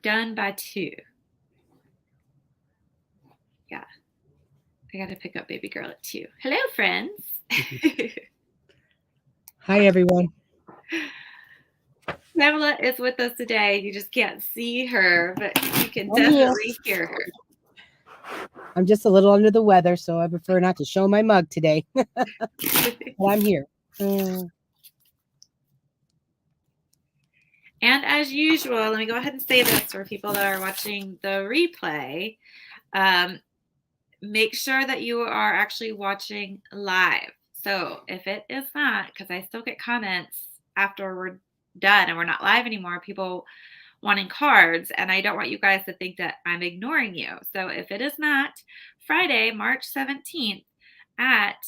done by 2. Yeah, I gotta pick up baby girl at 2. Hello, friends. Hi, everyone. Pamela is with us today. You just can't see her, but you can I'm here. definitely hear her. I'm just a little under the weather, so I prefer not to show my mug today. But I'm here. And as usual, let me go ahead and say this for people that are watching the replay. Make sure that you are actually watching live. So if it is not, because I still get comments after we're done and we're not live anymore, people wanting cards, and I don't want you guys to think that I'm ignoring you. So if it is not Friday, March 17th at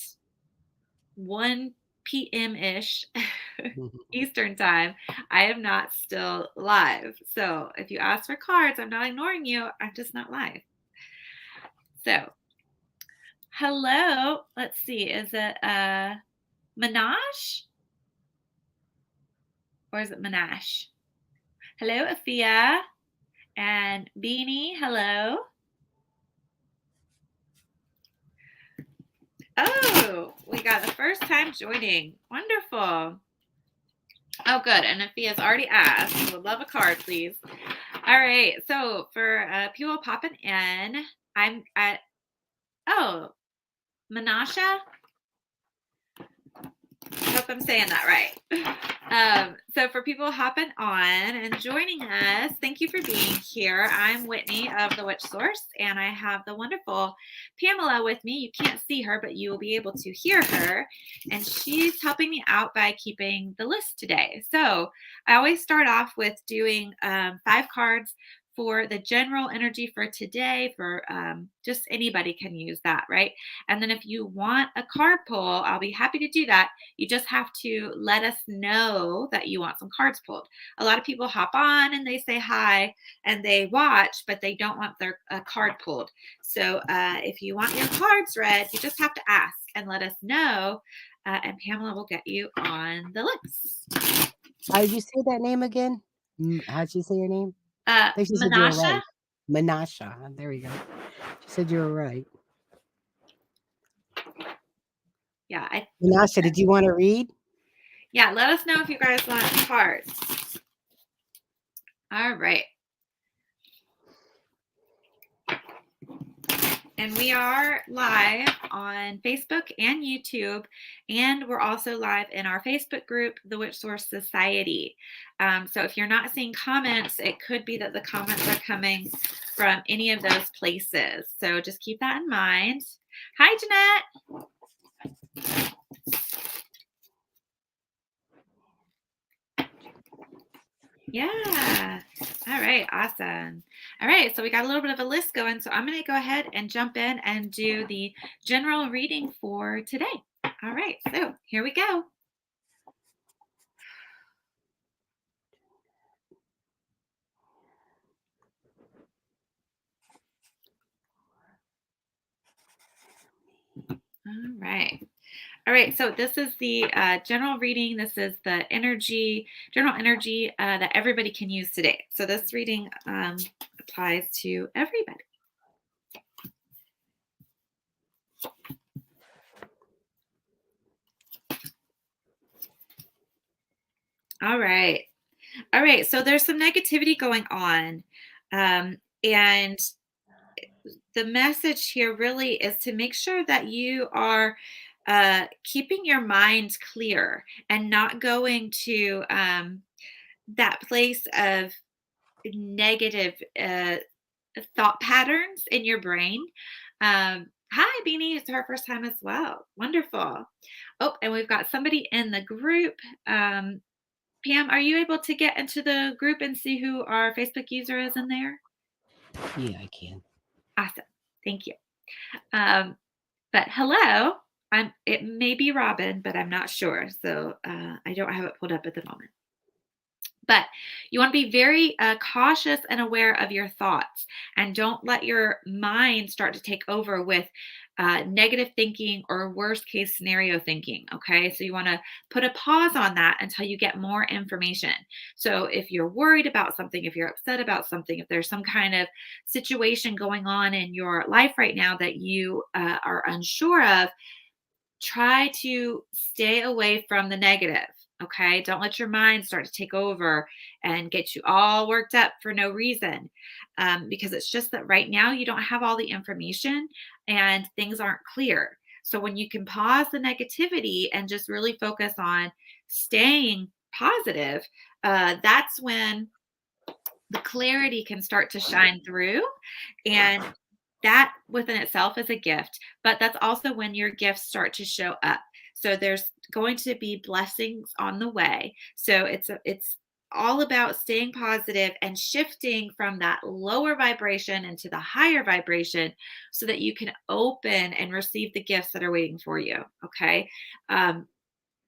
1 p.m. ish Eastern time, I am not still live. So if you ask for cards, I'm not ignoring you. I'm just not live. So, hello. Let's see. Is it Minaj? Or is it Minash? Hello, Afia. And Beanie, hello. Oh, we got the first time joining. Wonderful. Oh, good. And Afia's already asked. Would love a card, please. All right. So for people popping in, I'm at, Menasha. I hope I'm saying that right. So for people hopping on and joining us, thank you for being here. I'm Whitney of The Witch Source, and I have the wonderful Pamela with me. You can't see her, but you will be able to hear her, and she's helping me out by keeping the list today. So I always start off with doing 5 cards for the general energy for today, for just anybody can use that, right? And then if you want a card pull, I'll be happy to do that. You just have to let us know that you want some cards pulled. A lot of people hop on and they say hi and they watch, but they don't want their card pulled. So if you want your cards read, you just have to ask and let us know, and Pamela will get you on the list. How did you say that name again? How'd you say your name? I think she said you were Menasha? right. Menasha. There we go. She said you were right. Yeah. Menasha, did you want to read? Yeah, let us know if you guys want cards. All right. And we are live on Facebook and YouTube, and we're also live in our Facebook group, The Witch Source Society. So if you're not seeing comments, it could be that the comments are coming from any of those places. So just keep that in mind. Hi, Jeanette. Yeah. All right. Awesome. All right. So we got a little bit of a list going. So I'm going to go ahead and jump in and do the general reading for today. All right. So here we go. All right. All right, so this is the general reading. This is the general energy that everybody can use today. So this reading applies to everybody. All right. All right, so there's some negativity going on. And the message here really is to make sure that you are keeping your mind clear and not going to that place of negative thought patterns in your brain. Hi, Beanie. It's her first time as well. Wonderful. Oh, and we've got somebody in the group. Pam, are you able to get into the group and see who our Facebook user is in there? Yeah, I can. Awesome. Thank you. But hello. It may be Robin, but I'm not sure. So I don't have it pulled up at the moment. But you want to be very cautious and aware of your thoughts, and don't let your mind start to take over with negative thinking or worst case scenario thinking. Okay. So you want to put a pause on that until you get more information. So if you're worried about something, if you're upset about something, if there's some kind of situation going on in your life right now that you are unsure of, try to stay away from the negative. Okay. Don't let your mind start to take over and get you all worked up for no reason. Because it's just that right now you don't have all the information and things aren't clear. So when you can pause the negativity and just really focus on staying positive, that's when the clarity can start to shine through. And that within itself is a gift, but that's also when your gifts start to show up. So there's going to be blessings on the way. So it's all about staying positive and shifting from that lower vibration into the higher vibration so that you can open and receive the gifts that are waiting for you. Okay. Um,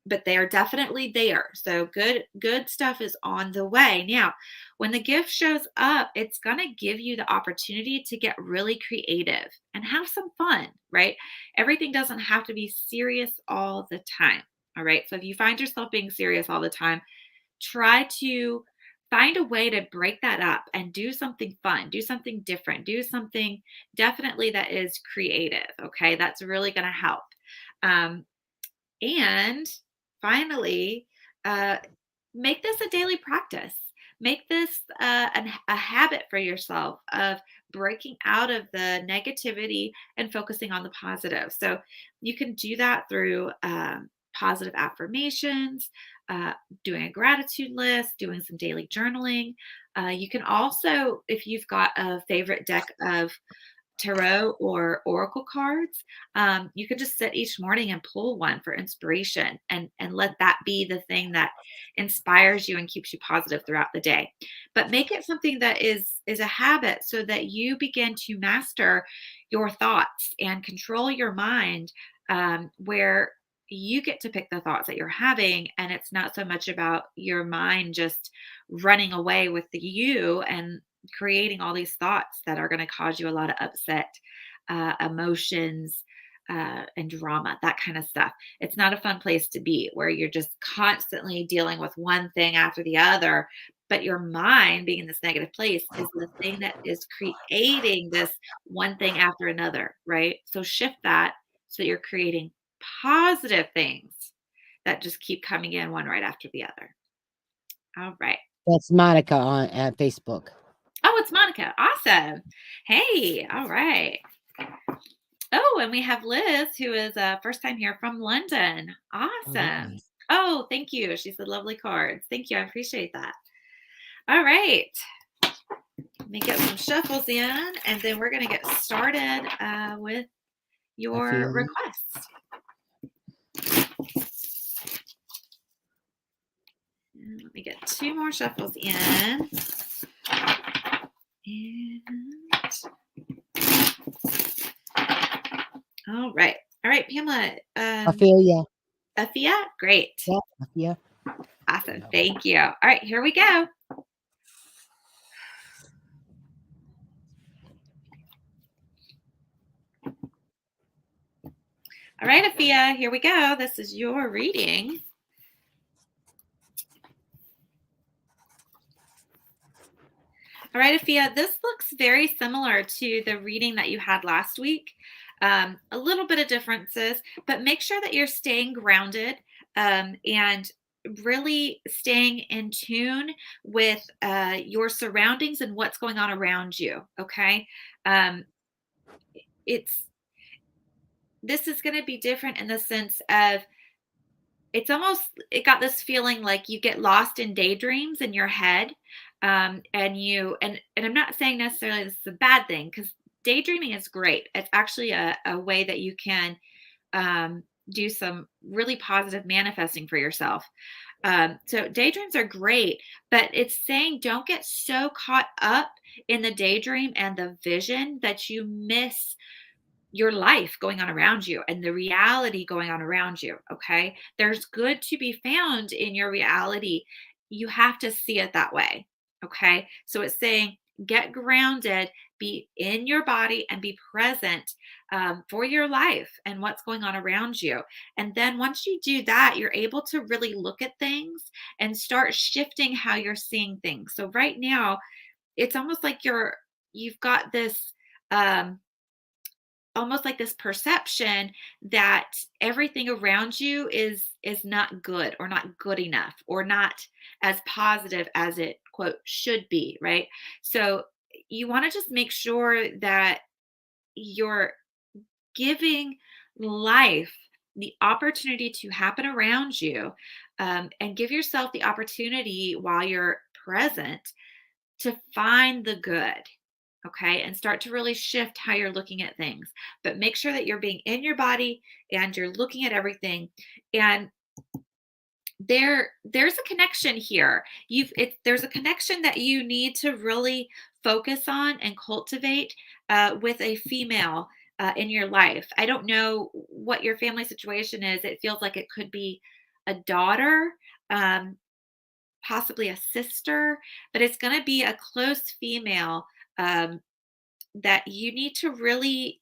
but they are definitely there. So good stuff is on the way. Now, when the gift shows up, it's going to give you the opportunity to get really creative and have some fun, right? Everything doesn't have to be serious all the time. All right? So if you find yourself being serious all the time, try to find a way to break that up and do something fun, do something different, do something definitely that is creative, okay? That's really going to help. Um, and finally, uh, make this a daily practice. Make this a habit for yourself of breaking out of the negativity and focusing on the positive. So you can do that through positive affirmations, uh, doing a gratitude list, doing some daily journaling. You can also, if you've got a favorite deck of tarot or oracle cards, you can just sit each morning and pull one for inspiration, and let that be the thing that inspires you and keeps you positive throughout the day. But make it something that is a habit so that you begin to master your thoughts and control your mind, where you get to pick the thoughts that you're having, and it's not so much about your mind just running away with the you and creating all these thoughts that are going to cause you a lot of upset, emotions, and drama, that kind of stuff. It's not a fun place to be where you're just constantly dealing with one thing after the other. But your mind being in this negative place is the thing that is creating this one thing after another, right? So shift that so that you're creating positive things that just keep coming in one right after the other. All right. That's Monica on at Facebook. Oh, it's Monica. Awesome. Hey, all right. Oh, and we have Liz, who is first time here from London. Awesome. Nice. Oh, thank you. She said lovely cards. Thank you. I appreciate that. All right. Let me get some shuffles in, and then we're going to get started with your requests. And let me get two more shuffles in. And all right. All right, Pamela. Ophelia. Afia? Great. Yeah, Ophelia. Awesome. Thank you. All right, here we go. All right, Afia, here we go. This is your reading. All right, Afia, this looks very similar to the reading that you had last week. A little bit of differences, but make sure that you're staying grounded, and really staying in tune with your surroundings and what's going on around you. Okay. Um, it's This is going to be different in the sense of it got this feeling like you get lost in daydreams in your head, and I'm not saying necessarily this is a bad thing, because daydreaming is great. It's actually a way that you can do some really positive manifesting for yourself. So daydreams are great, but it's saying don't get so caught up in the daydream and the vision that you miss your life going on around you and the reality going on around you. Okay. There's good to be found in your reality. you have to see it that way. Okay. So it's saying get grounded, be in your body, and be present for your life and what's going on around you. And then once you do that, you're able to really look at things and start shifting how you're seeing things. So right now, it's almost like you've got this um almost like this perception that everything around you is not good or not good enough or not as positive as it quote should be, right? So you want to just make sure that you're giving life the opportunity to happen around you, and give yourself the opportunity while you're present to find the good. Okay. And start to really shift how you're looking at things. But make sure that you're being in your body and you're looking at everything. And there's a connection here. There's a connection that you need to really focus on and cultivate with a female in your life. I don't know what your family situation is. It feels like it could be a daughter, um, possibly a sister, but it's going to be a close female, um, that you need to really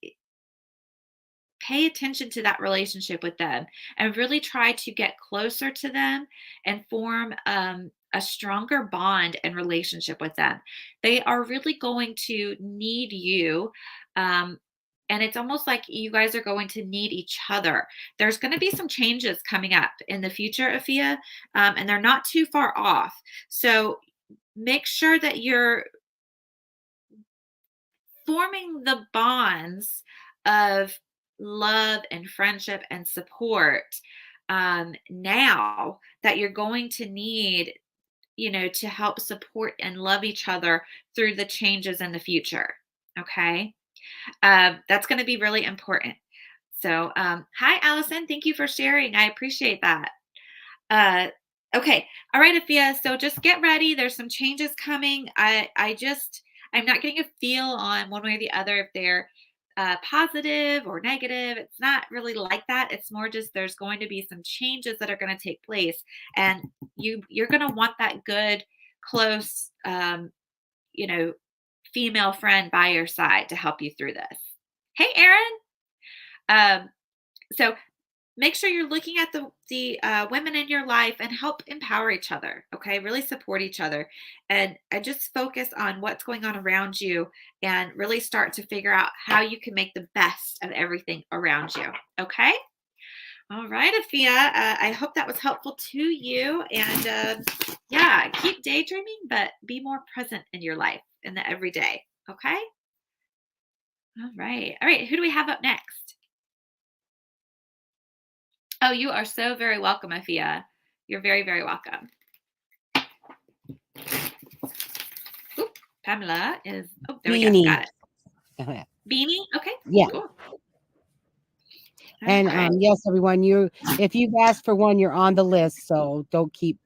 pay attention to that relationship with them and really try to get closer to them and form a stronger bond and relationship with them. They are really going to need you. Um, and it's almost like you guys are going to need each other. There's going to be some changes coming up in the future, Afia, and they're not too far off. So make sure that you're forming the bonds of love and friendship and support, now that you're going to need, to help support and love each other through the changes in the future. Okay. That's going to be really important. So, hi, Allison. Thank you for sharing. I appreciate that. Uh, okay. All right, Afia. So just get ready. There's some changes coming. I'm not getting a feel on one way or the other if they're positive or negative. It's not really like that. It's more just there's going to be some changes that are going to take place, and you're going to want that good, close, you know, female friend by your side to help you through this. Hey, Erin. Um, so make sure you're looking at the women in your life and help empower each other. Okay, really support each other, and just focus on what's going on around you, and really start to figure out how you can make the best of everything around you. Okay. All right, Afia. I hope that was helpful to you, and yeah, keep daydreaming, but be more present in your life in the everyday. Okay. All right. All right. Who do we have up next? Oh, you are so very welcome, Afia. You're very, very welcome. Oop, Pamela is. Oh, there we go. Beanie. Got it. Uh-huh. Beanie. Okay. Yeah. Cool. All And right. yes, everyone, if you've asked for one, you're on the list. So don't keep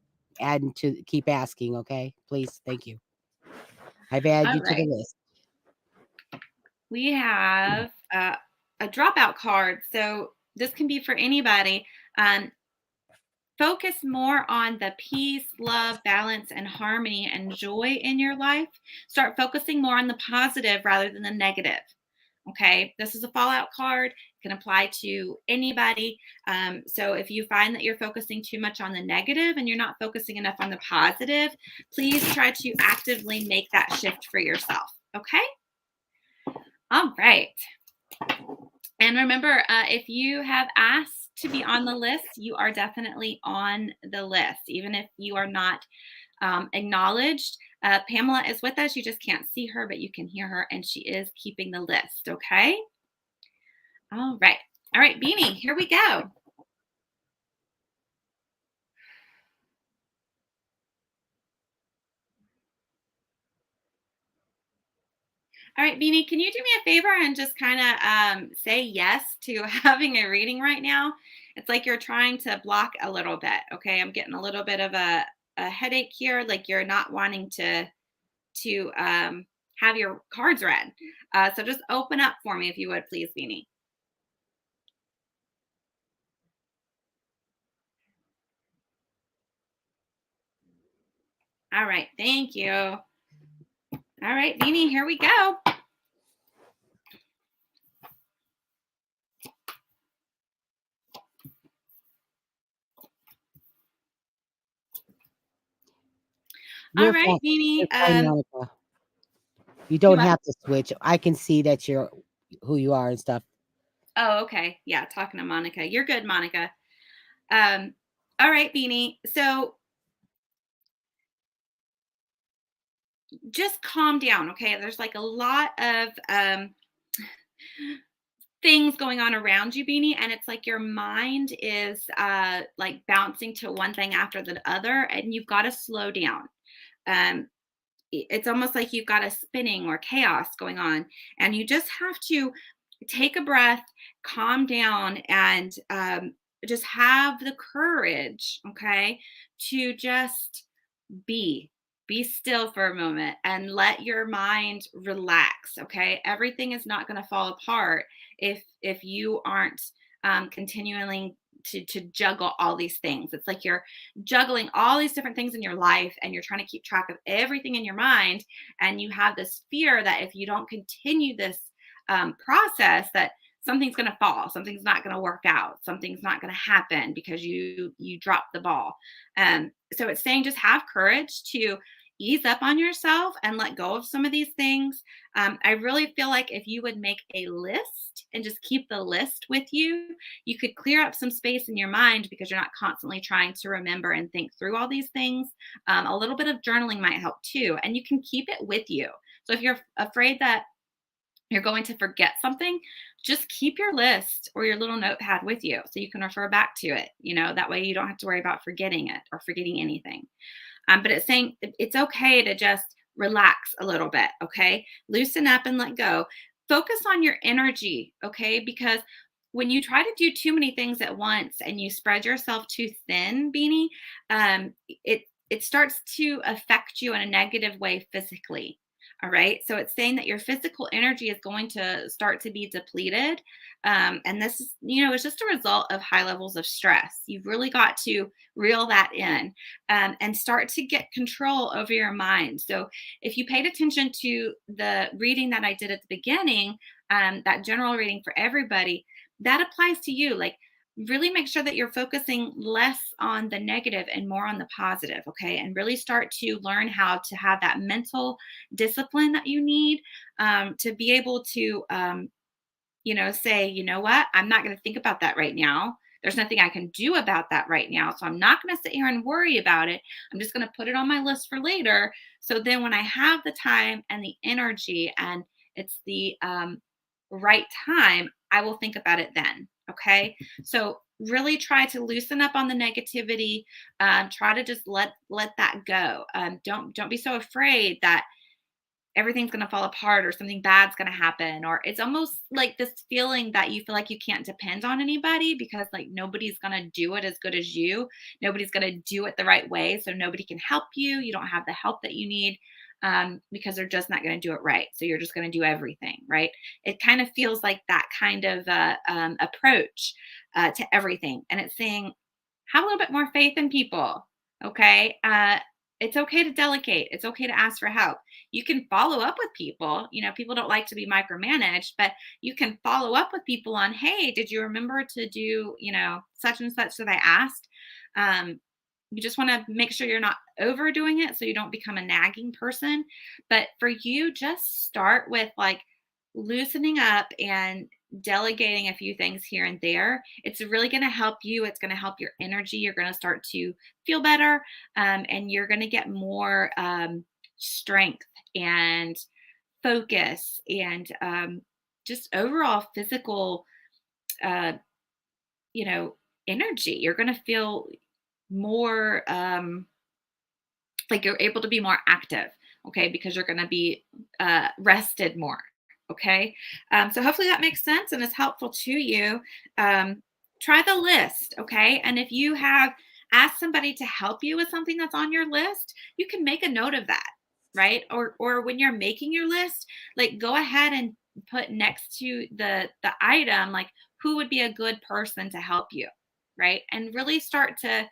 keep asking, okay? Please, thank you. I've added All you to the right. list. We have a dropout card. So this can be for anybody. Focus more on the peace, love, balance, and harmony and joy in your life. Start focusing more on the positive rather than the negative. Okay, this is a fallout card. It can apply to anybody. So if you find that you're focusing too much on the negative and you're not focusing enough on the positive, please try to actively make that shift for yourself. Okay. All right. And remember, if you have asked to be on the list, you are definitely on the list, even if you are not acknowledged. Pamela is with us. You just can't see her, but you can hear her, and she is keeping the list. Okay. All right. All right, Beanie, here we go. All right, Beanie, can you do me a favor and just kind of say yes to having a reading right now? It's like you're trying to block a little bit. Okay. I'm getting a little bit of a headache here, like you're not wanting to have your cards read. So just open up for me if you would, please, Beanie. All right. Thank you. All right, Beanie, here we go. All You're right, fine. Beanie. You're fine, Monica. You You don't what? have to switch. I can see that you're who you are and stuff. Oh, okay. Yeah, talking to Monica. You're good, Monica. Um, all right, Beanie. So just calm down, okay? There's like a lot of things going on around you, Beanie, and it's like your mind is like bouncing to one thing after the other, and you've got to slow down. Um, it's almost like you've got a spinning or chaos going on, and you just have to take a breath, calm down, and just have the courage, okay, to just be be still for a moment and let your mind relax. Okay, everything is not going to fall apart if you aren't continuing to juggle all these things. It's like you're juggling all these different things in your life and you're trying to keep track of everything in your mind, and you have this fear that if you don't continue this process, that something's going to fall, something's not going to work out, something's not going to happen because you dropped the ball. So it's saying just have courage to ease up on yourself and let go of some of these things. I really feel like if you would make a list and just keep the list with you, you could clear up some space in your mind because you're not constantly trying to remember and think through all these things. A little bit of journaling might help too, and you can keep it with you. So if you're afraid that you're going to forget something, just keep your list or your little notepad with you so you can refer back to it. That way you don't have to worry about forgetting it or forgetting anything. But it's saying it's okay to just relax a little bit, okay? Loosen up and let go. Focus on your energy, okay? Because when you try to do too many things at once and you spread yourself too thin, Beanie, it starts to affect you in a negative way physically. All right. So it's saying that your physical energy is going to start to be depleted. And this is, it's just a result of high levels of stress. You've really got to reel that in and start to get control over your mind. So if you paid attention to the reading that I did at the beginning, that general reading for everybody, that applies to you. Like, really make sure that you're focusing less on the negative and more on the positive, okay? And really start to learn how to have that mental discipline that you need to be able to, say, you know what, I'm not going to think about that right now. There's nothing I can do about that right now. So I'm not going to sit here and worry about it. I'm just going to put it on my list for later. So then when I have the time and the energy and it's the right time, I will think about it then. Okay. So really try to loosen up on the negativity. Try to just let that go. Don't be so afraid that everything's going to fall apart or something bad's going to happen, or it's almost like this feeling that you feel like you can't depend on anybody because like nobody's going to do it as good as you, nobody's going to do it the right way, so nobody can help you, you don't have the help that you need, because they're just not going to do it right, so you're just going to do everything right. It kind of feels like that kind of approach to everything, and it's saying have a little bit more faith in people. Okay. It's okay to delegate. It's okay to ask for help. You can follow up with people. People don't like to be micromanaged, but you can follow up with people on, hey, did you remember to do, such and such that I asked? You just want to make sure you're not overdoing it so you don't become a nagging person. But for you, just start with like loosening up and delegating a few things here and there. It's really going to help you. It's going to help your energy. You're going to start to feel better, and you're going to get more strength and focus and just overall physical, uh, you know, energy. You're going to feel more like you're able to be more active, okay, because you're going to be rested more. Okay. So hopefully that makes sense and is helpful to you. Try the list. Okay. And if you have asked somebody to help you with something that's on your list, you can make a note of that. Right. Or when you're making your list, like go ahead and put next to the item, like who would be a good person to help you. Right. And really start to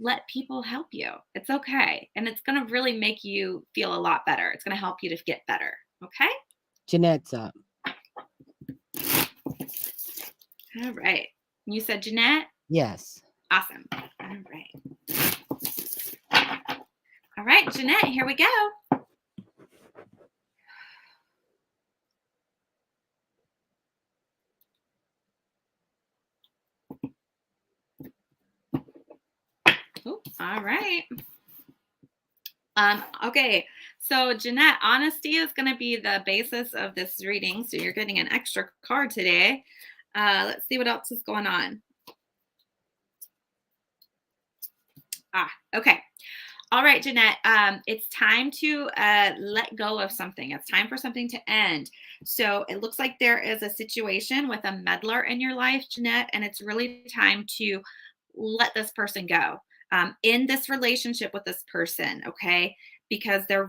let people help you. It's okay. And it's going to really make you feel a lot better. It's going to help you to get better. Okay. Jeanette's up. All right. You said Jeanette? Yes. Awesome. All right. All right, Jeanette, here we go. Ooh, all right. Okay, so Jeanette, honesty is going to be the basis of this reading. So you're getting an extra card today. Let's see what else is going on. Okay. All right, Jeanette, it's time to let go of something. It's time for something to end. So it looks like there is a situation with a meddler in your life, Jeanette, and it's really time to let this person go in this relationship with this person, okay? Because they're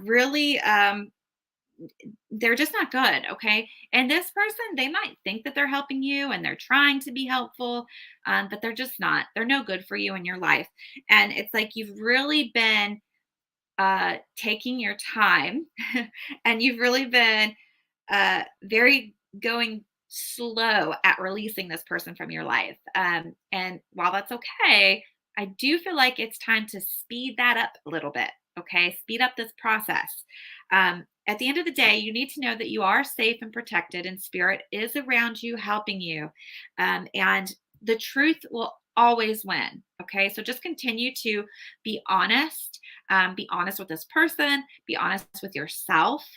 just not good, okay? And this person, they might think that they're helping you and they're trying to be helpful, but they're just not. They're no good for you in your life. And it's like you've really been taking your time and you've really been very going slow at releasing this person from your life. And while that's okay, I do feel like it's time to speed that up a little bit. Okay. Speed up this process. At the end of the day, you need to know that you are safe and protected, and spirit is around you, helping you. And the truth will always win. Okay. So just continue to be honest. Be honest with this person, be honest with yourself,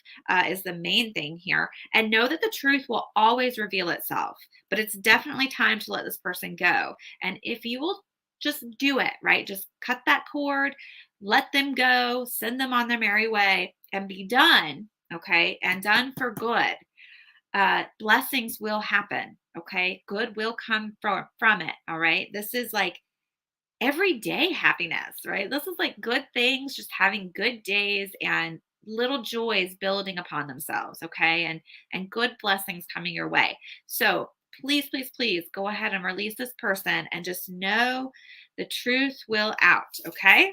is the main thing here. And know that the truth will always reveal itself. But it's definitely time to let this person go. And if you will just do it, right? Just cut that cord, let them go, send them on their merry way, and be done. Okay. And done for good. Blessings will happen. Okay. Good will come from it. All right. This is like everyday happiness, right? This is like good things, just having good days and little joys building upon themselves, okay? And good blessings coming your way. So, please, please, please go ahead and release this person and just know the truth will out, okay?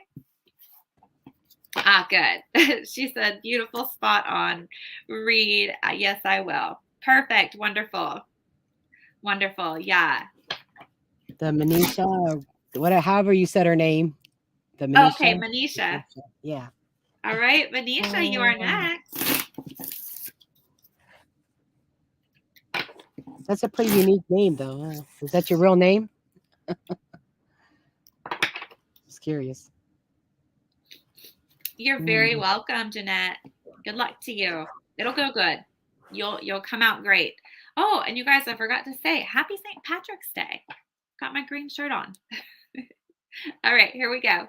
Good. She said, beautiful, spot on. Read. Yes, I will. Perfect. Wonderful. Wonderful. Yeah. The Manisha, or however you said her name. The Okay, Manisha. Manisha. Yeah. All right, Manisha, you are next. That's a pretty unique name, though. Is that your real name? Just curious. You're very welcome, Jeanette. Good luck to you. It'll go good. You'll come out great. Oh, and you guys, I forgot to say, happy St. Patrick's Day. Got my green shirt on. All right, here we go.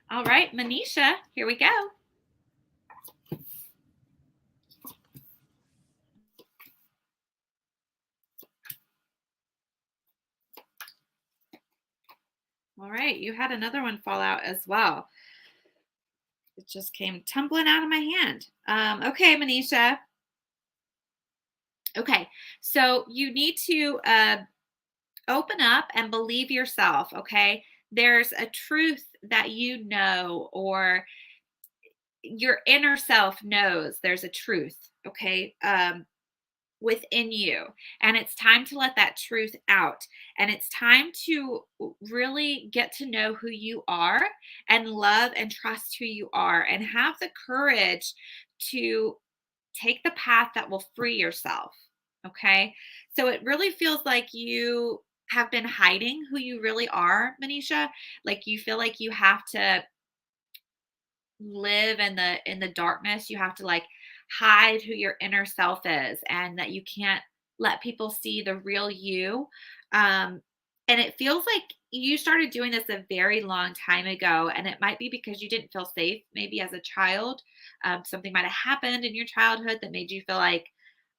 All right, Manisha, here we go. All right, you had another one fall out as well. It just came tumbling out of my hand. Okay, Manisha. Okay, so you need to open up and believe yourself. Okay, there's a truth that you know, or your inner self knows there's a truth. Okay, within you, and it's time to let that truth out, and it's time to really get to know who you are and love and trust who you are, and have the courage to take the path that will free yourself. Okay, so it really feels like you have been hiding who you really are, Manisha. Like you feel like you have to live in the darkness. You have to like hide who your inner self is, and that you can't let people see the real you. um and it feels like you started doing this a very long time ago, and it might be because you didn't feel safe maybe as a child. Something might have happened in your childhood that made you feel like,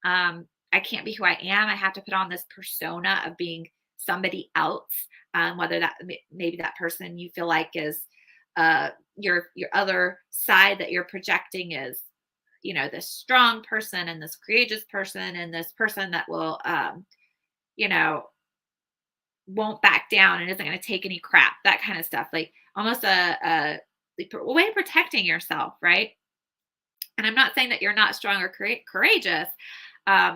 I can't be who I am. I have to put on this persona of being somebody else. Whether that maybe that person you feel like is your other side that you're projecting is this strong person and this courageous person and this person that will, you know, won't back down and isn't going to take any crap, that kind of stuff. Like almost a way of protecting yourself, right? And I'm not saying that you're not strong or courageous,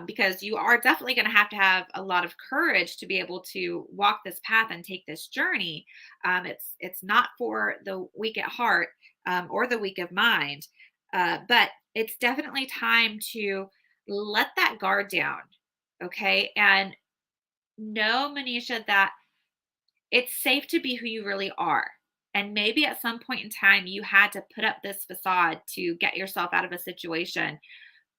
because you are definitely going to have a lot of courage to be able to walk this path and take this journey. It's not for the weak at heart, or the weak of mind, but it's definitely time to let that guard down. Okay, and know, Manisha, that it's safe to be who you really are. And maybe at some point in time, you had to put up this facade to get yourself out of a situation,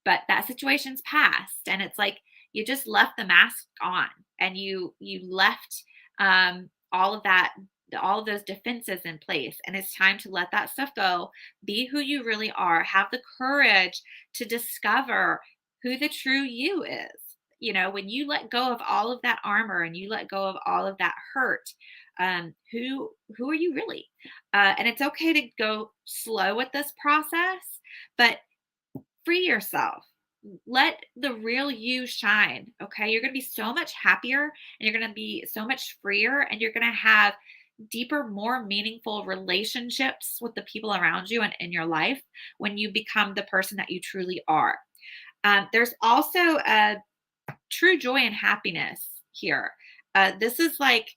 but that situation's past. And it's like you just left the mask on, and you left, all of that, all of those defenses in place. And it's time to let that stuff go, be who you really are, have the courage to discover who the true you is. When you let go of all of that armor and you let go of all of that hurt, who are you really? And it's okay to go slow with this process, but free yourself. Let the real you shine. Okay. You're going to be so much happier, and you're going to be so much freer, and you're going to have deeper, more meaningful relationships with the people around you and in your life when you become the person that you truly are. There's also a true joy and happiness here. This is like,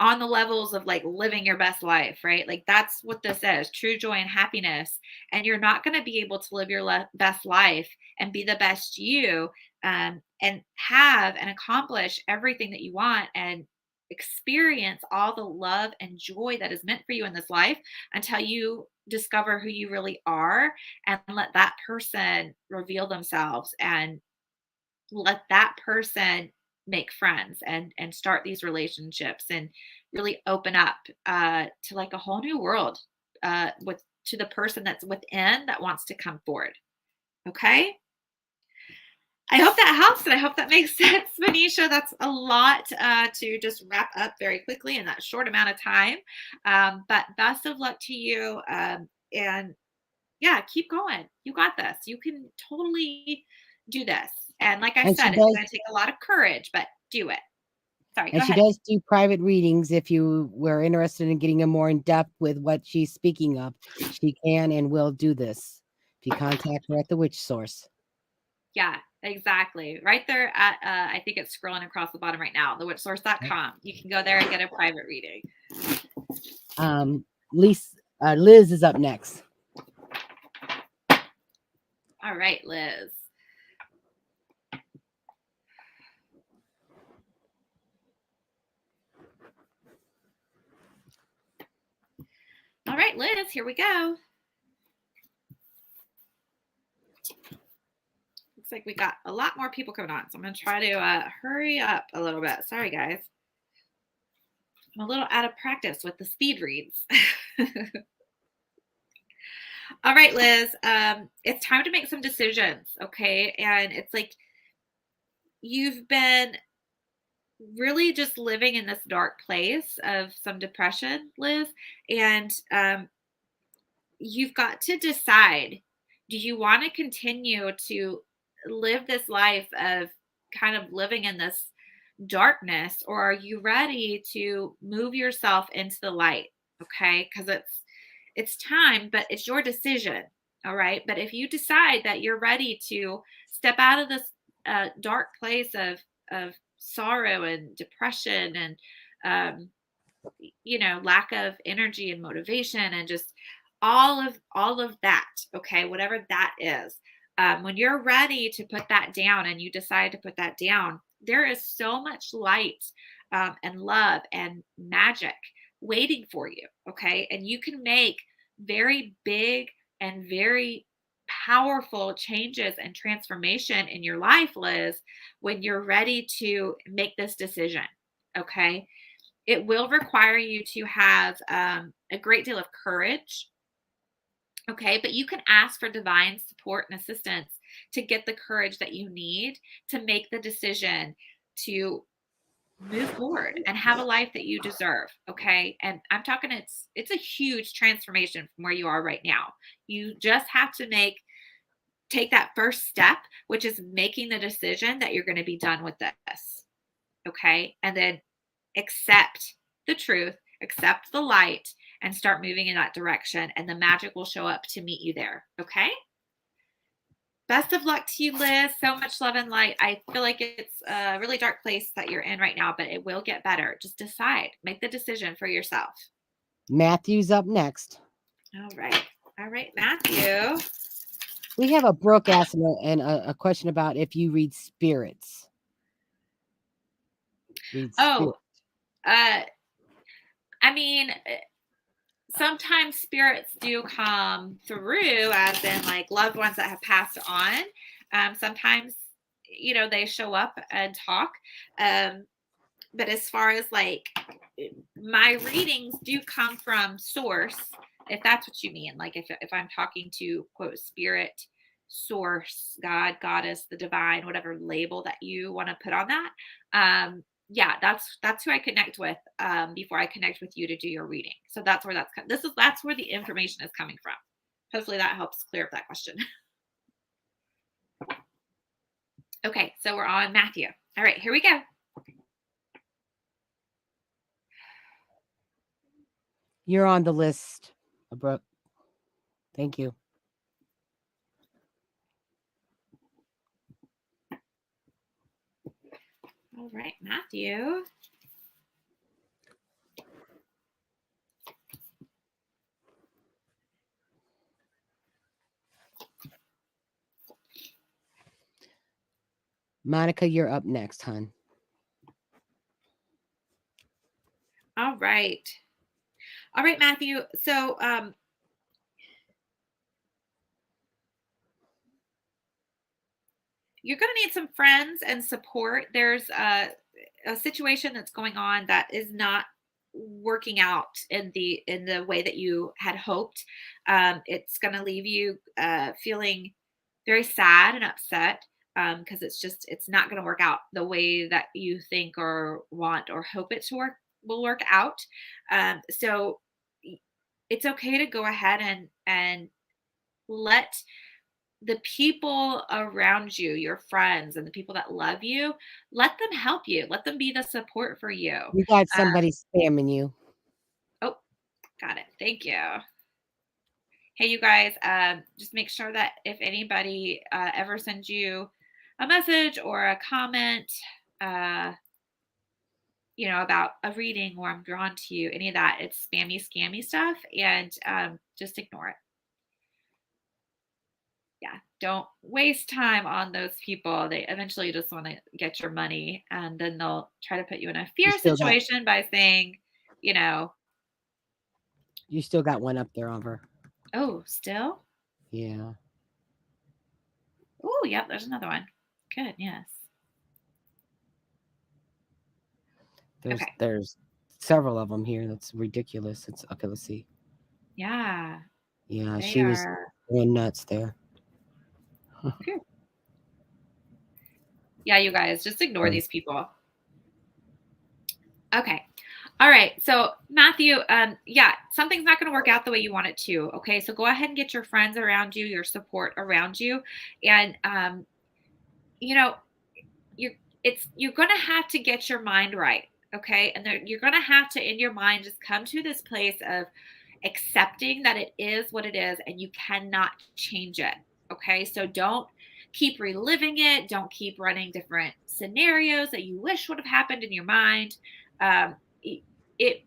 on the levels of like living your best life, right? Like that's what this is, true joy and happiness. And you're not going to be able to live your best life and be the best you, and have and accomplish everything that you want and experience all the love and joy that is meant for you in this life until you discover who you really are and let that person reveal themselves, and let that person make friends and start these relationships and really open up, to like a whole new world, with to the person that's within that wants to come forward. Okay, I hope that helps, and I hope that makes sense, Manisha. That's a lot, to just wrap up very quickly in that short amount of time, but best of luck to you, and yeah, keep going. You got this. You can totally do this. And like I And she said, it's does going to take a lot of courage, but do it. Sorry, go and she ahead. does do private readings. If you were interested in getting a more in depth with what she's speaking of, she can and will do this if you contact her at the Witch Source. Yeah, exactly. Right there at, I think it's scrolling across the bottom right now, thewitchsource.com. You can go there and get a private reading. Liz is up next. All right, Liz. All right, Liz, here we go. Looks like we got a lot more people coming on, so I'm going to try to hurry up a little bit. Sorry, guys. I'm a little out of practice with the speed reads. All right, Liz. It's time to make some decisions, okay? And it's like you've been really just living in this dark place of some depression, Liz, and you've got to decide, do you want to continue to live this life of kind of living in this darkness, or are you ready to move yourself into the light? Okay, because it's time, but it's your decision. All right, but if you decide that you're ready to step out of this, dark place of sorrow and depression and, um, lack of energy and motivation and just all of that, okay, whatever that is, when you're ready to put that down and you decide to put that down, there is so much light, and love and magic waiting for you. Okay, and you can make very big and very powerful changes and transformation in your life, Liz, when you're ready to make this decision. Okay, it will require you to have, a great deal of courage. Okay, but you can ask for divine support and assistance to get the courage that you need to make the decision to move forward and have a life that you deserve. Okay. And I'm talking, it's a huge transformation from where you are right now. You just have to take that first step, which is making the decision that you're going to be done with this. Okay. And then accept the truth, accept the light, and start moving in that direction. And the magic will show up to meet you there. Okay. Best of luck to you, Liz. So much love and light. I feel like it's a really dark place that you're in right now, but it will get better. Just decide, make the decision for yourself. Matthew's up next. All right. All right, Matthew. We have a Brooke asking a question about if you read spirits. Oh, I mean, sometimes spirits do come through, as in like loved ones that have passed on. Sometimes, they show up and talk. But as far as like my readings do come from source, if that's what you mean, like if I'm talking to quote spirit, source, God, goddess, the divine, whatever label that you want to put on that. Yeah, that's who I connect with before I connect with you to do your reading. So that's where that's where the information is coming from. Hopefully that helps clear up that question. Okay, so we're on Matthew. All right, here we go. You're on the list, Brooke. Thank you. All right, Matthew. Monica, you're up next, hon. All right. All right, Matthew. So, you're going to need some friends and support. There's a situation that's going on that is not working out in the way that you had hoped. It's going to leave you feeling very sad and upset because it's not going to work out the way that you think or want or hope it to will work out. So it's okay to go ahead and let the people around you, your friends and the people that love you, let them help you. Let them be the support for you. You got somebody spamming you. Oh, got it. Thank you. Hey, you guys, just make sure that if anybody ever sends you a message or a comment, about a reading or I'm drawn to you, any of that, it's spammy, scammy stuff, and just ignore it. Yeah, don't waste time on those people. They eventually just want to get your money, and then they'll try to put you in a fear situation by saying, You still got one up there, Amber. Oh, still? Yeah. Oh, yep, there's another one. Good, yes. There's several of them here. That's ridiculous. It's okay. Let's see. Yeah. Yeah, she was going nuts there. Okay. Yeah, you guys, just ignore these people. Okay. All right. So Matthew, something's not going to work out the way you want it to. Okay. So go ahead and get your friends around you, your support around you. And, you're going to have to get your mind right. Okay. And you're going to have to, in your mind, just come to this place of accepting that it is what it is and you cannot change it. Okay. So don't keep reliving it. Don't keep running different scenarios that you wish would have happened in your mind.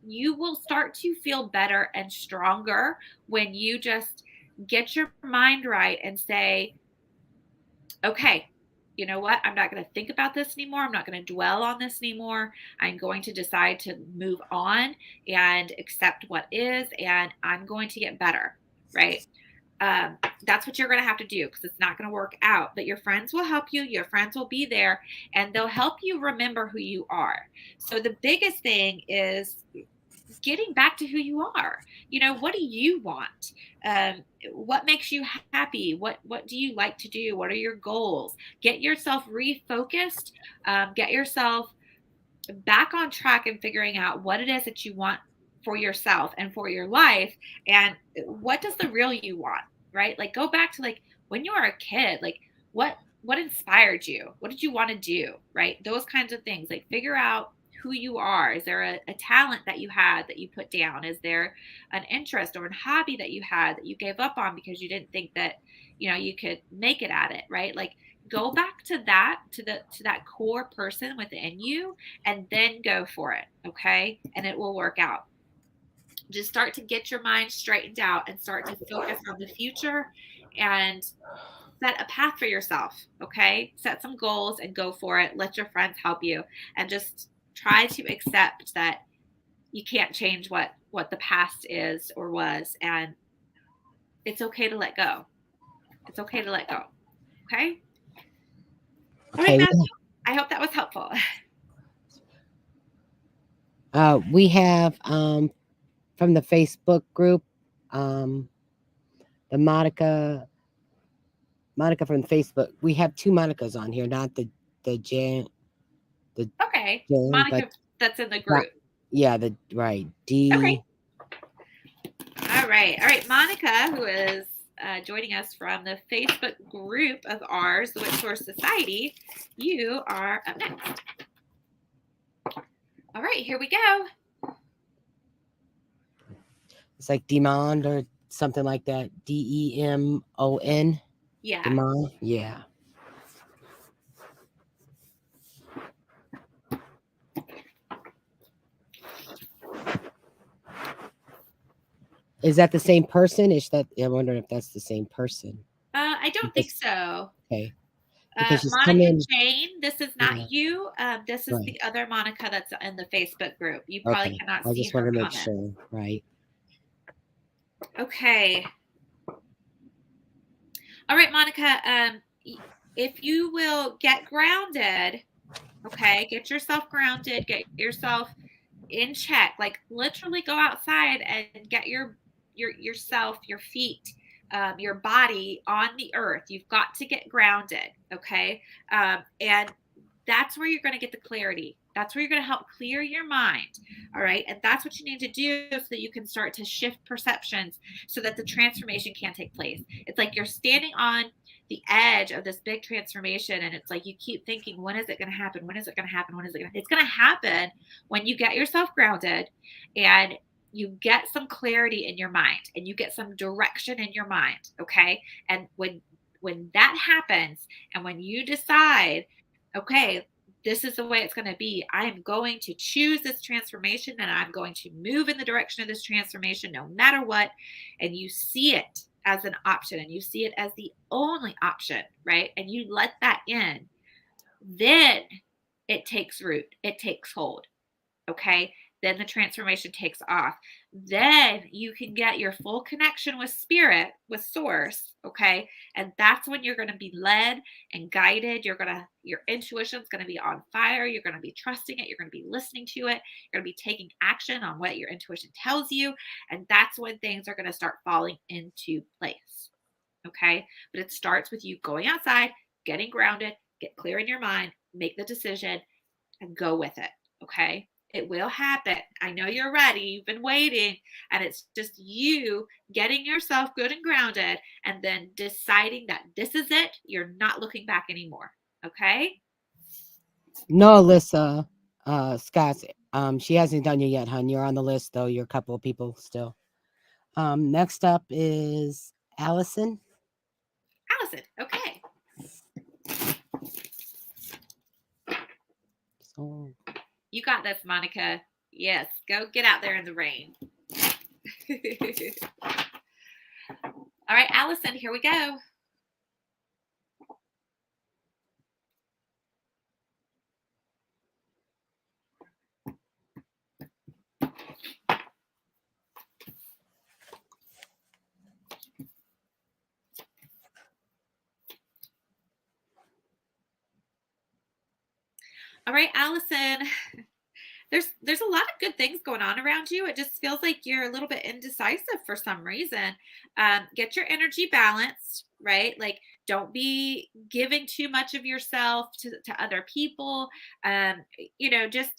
You will start to feel better and stronger when you just get your mind right and say, okay, you know what? I'm not going to think about this anymore. I'm not going to dwell on this anymore. I'm going to decide to move on and accept what is, and I'm going to get better, right? That's what you're going to have to do because it's not going to work out. But your friends will help you. Your friends will be there, and they'll help you remember who you are. So the biggest thing is getting back to who you are. What do you want? What makes you happy? What do you like to do? What are your goals? Get yourself refocused. Get yourself back on track and figuring out what it is that you want for yourself and for your life, and what does the real you want, right? Like go back to like when you were a kid, like what inspired you? What did you want to do, right? Those kinds of things. Like figure out who you are. Is there a talent that you had that you put down? Is there an interest or a hobby that you had that you gave up on because you didn't think that, you could make it at it, right? Like go back to that, to that core person within you, and then go for it, okay? And it will work out. Just start to get your mind straightened out and start to focus on the future and set a path for yourself, okay? Set some goals and go for it. Let your friends help you, and just try to accept that you can't change what the past is or was, and it's okay to let go. It's okay to let go. Okay? All right, Okay. Matthew. I hope that was helpful. We have from the Facebook group, um, the Monica from Facebook. We have two Monicas on here, not the Jan, the Okay. Jan, but Monica, that's in the not, group. yeah, the right Okay. D. All right. All right. Monica, who is joining us from the Facebook group of ours, the Witch Source Society, you are up next. All right. Here we go. It's like Demond or something like that. DEMON. Yeah. Demond. Yeah. Is that the same person? Is that? I'm wondering if that's the same person. I don't think Because, so. okay, because she's come Monica in. Jane, this is Yeah, not you. This is right. the other Monica that's in the Facebook group. You probably Okay. cannot I see just her wanted to make comment. sure. Right. Okay. All right, Monica. If you will get grounded, okay, get yourself grounded, get yourself in check. Like literally go outside and get yourself, your feet, your body on the earth. You've got to get grounded, okay? And that's where you're going to get the clarity. That's where you're going to help clear your mind. All right. And that's what you need to do so that you can start to shift perceptions so that the transformation can take place. It's like you're standing on the edge of this big transformation. And it's like you keep thinking, when is it going to happen? When is it going to happen? When is it going to? It's going to happen when you get yourself grounded and you get some clarity in your mind and you get some direction in your mind. Okay. And when that happens and when you decide, okay, this is the way it's going to be. I am going to choose this transformation and I'm going to move in the direction of this transformation no matter what. And you see it as an option and you see it as the only option, right? And you let that in, then it takes root, it takes hold. Okay. Then the transformation takes off. Then you can get your full connection with spirit, with source. Okay. And that's when you're going to be led and guided. Your intuition is going to be on fire. You're going to be trusting it. You're going to be listening to it. You're going to be taking action on what your intuition tells you. And that's when things are going to start falling into place. Okay. But it starts with you going outside, getting grounded, get clear in your mind, make the decision, and go with it. Okay. It will happen. I know you're ready. You've been waiting. And it's just you getting yourself good and grounded and then deciding that this is it. You're not looking back anymore. Okay. No, Alyssa, Scott. She hasn't done you yet, hon. You're on the list, though. You're a couple of people still. Next up is Allison. Allison. Okay. So, You got this, Monica. Yes. Go get out there in the rain. All right, Allison, here we go. All right, Allison. There's a lot of good things going on around you. It just feels like you're a little bit indecisive for some reason. Get your energy balanced, right? Like don't be giving too much of yourself to other people. Just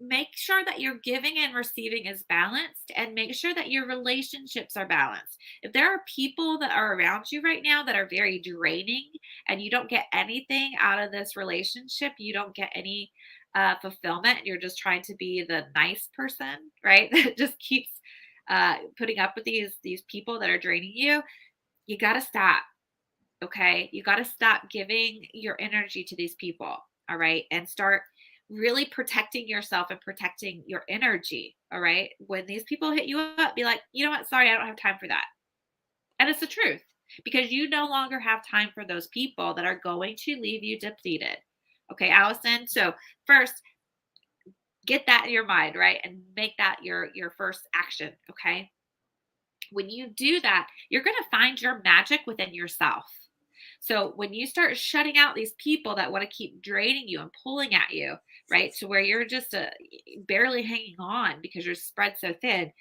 make sure that your giving and receiving is balanced, and make sure that your relationships are balanced. If there are people that are around you right now that are very draining and you don't get anything out of this relationship, you don't get any fulfillment, you're just trying to be the nice person, right? That just keeps putting up with these people that are draining you. You got to stop. Okay. You got to stop giving your energy to these people. All right. And start really protecting yourself and protecting your energy. All right. When these people hit you up, be like, you know what? Sorry, I don't have time for that. And it's the truth, because you no longer have time for those people that are going to leave you depleted. Okay, Allison. So, first, get that in your mind, right? And make that your first action. Okay. When you do that, you're going to find your magic within yourself. So when you start shutting out these people that want to keep draining you and pulling at you, right, to where you're just barely hanging on because you're spread so thin,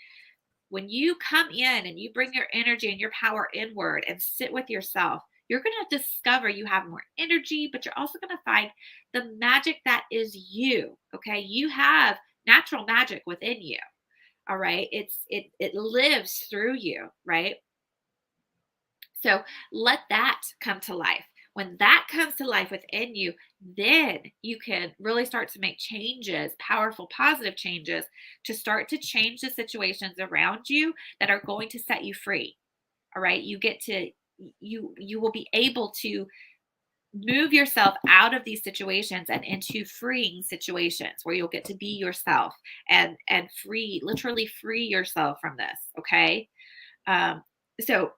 when you come in and you bring your energy and your power inward and sit with yourself, you're going to discover you have more energy, but you're also going to find the magic that is you. Okay. You have natural magic within you. All right. It lives through you, right? So let that come to life. When that comes to life within you, then you can really start to make changes, powerful, positive changes, to start to change the situations around you that are going to set you free. All right. You will be able to move yourself out of these situations and into freeing situations where you'll get to be yourself and literally free yourself from this. Okay. Um, so